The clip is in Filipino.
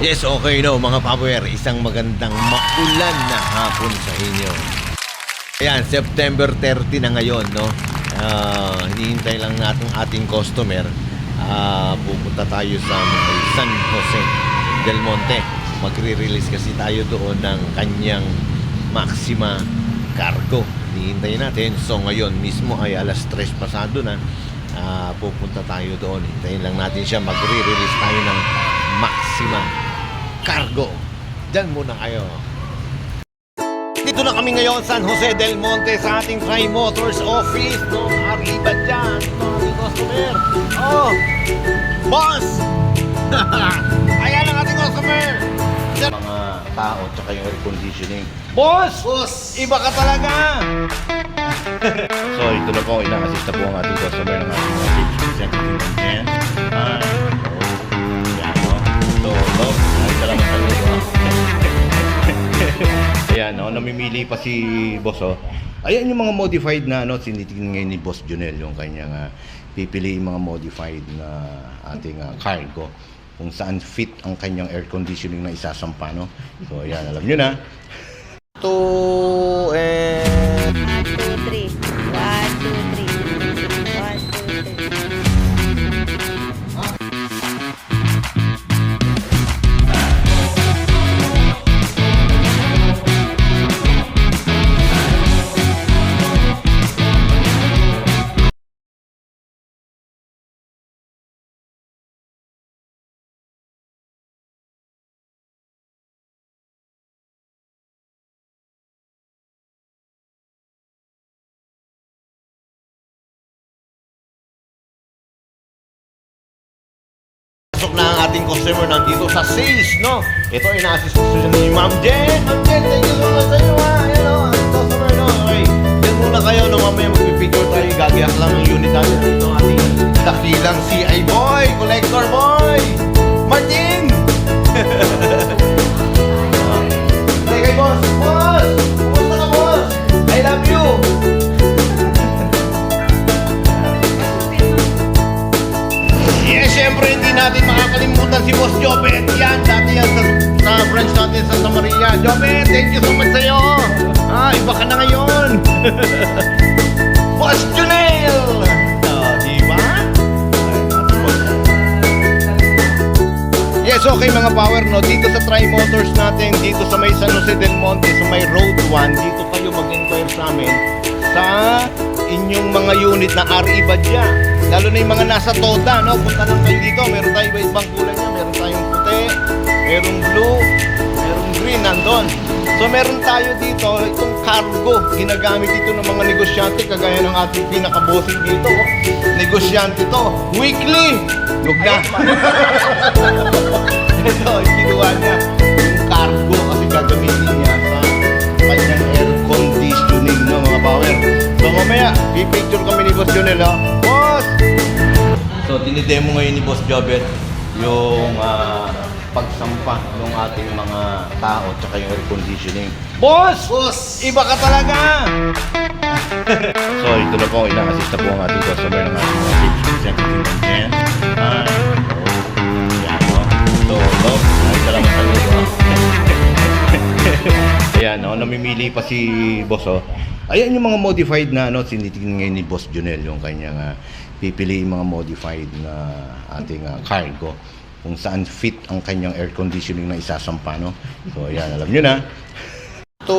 Yes, okay no mga power. Isang magandang makulan na hapon sa inyo. Ayan, September 30 na ngayon, no? Hinihintay lang natin ating customer. Pupunta tayo sa San Jose del Monte. Magre-release kasi tayo doon ng kanyang Maxima Cargo. Hinihintay natin. So ngayon mismo ay alas 3 pasado na. Pupunta tayo doon. Hintayin lang natin siya. Magre-release tayo ng Maxima Cargo. Diyan muna kayo. Dito na kami ngayon, San Jose del Monte, sa ating Tri Motors office. No, arriba dyan, mga customer. Oh, boss! Ayan ang ating customer. Mga tao, tsaka yung air conditioning. Boss! Boss! Iba ka talaga! So, ito na po, ina-assist na po ang ating customer ng ating mga executive and ayan, no, namimili pa si boss, oh. Ayan yung mga modified na ano, sinitingin ngayon ni Boss Jonel, yung kanyang pipili mga modified na ating cargo kung saan fit ang kanyang air conditioning na isasampa, no. So ayan, alam nyo na. 2 and 1, 2, 3. 1, 2, 3. 1, 2, 3. na ang ating customer nandito sa sales, no? Ito ay na-assist ko ni Ma'am Jen. Ma'am Jen, thank you so much sa iyo, ha? Ayan, o, ating customer, no? Okay, yan muna kayo, no? Mamaya magpipicture tayo, gagayak lang ng unit natin. Ito ang ating dakilang CI boy, collector boy, Martin! Hey, kay boss! Boss! Kumusta ka, boss? I love you! Yes, syempre hindi natin makakalimutan si Boss Jobet. Yan, dati yan sa branch natin sa Santa Maria. Jobet, thank you so much sa'yo. Iba ka na ngayon. Boss Junel! Diba? Yes, okay mga power, no? Dito sa Tri Motors natin, dito sa may San Jose del Monte, sa may Road 1, dito kayo mag-inquire sa amin sa inyong mga unit na RE Badya. Lalo na yung mga nasa Toda, no? Punta lang kayo dito. Meron tayong iba-ibang kulay niya. Meron tayong puti, merong blue, merong green, nandun. So meron tayo dito, itong cargo. Ginagamit ito ng mga negosyante, kagaya ng ating pinaka-bossing dito. Negosyante to. Weekly! Huwag na. Ito, ginawa niya yung cargo kasi gagamitin niya sa kanyang air conditioning, no, mga power. So mamaya, pipicture kami ni Boss Jonel, no? So, dinidemo ngayon ni Boss Jobet yung pagsampa ng ating mga tao tsaka yung air conditioning. Boss! Boss! Iba ka talaga! So, ito na po, ina-assist na po ang ating customer ng ating mga executive and yan, no? So, ay, salamat sa iyo. Ayan, no? Namimili pa si Boss, oh. Ayan yung mga modified na ano, sinitingin ngayon ni Boss Jonel, yung kanyang pipili mga modified na ating cargo kung saan fit ang kanyang air conditioning na isasampa, no? So ayan, alam nyo na. 2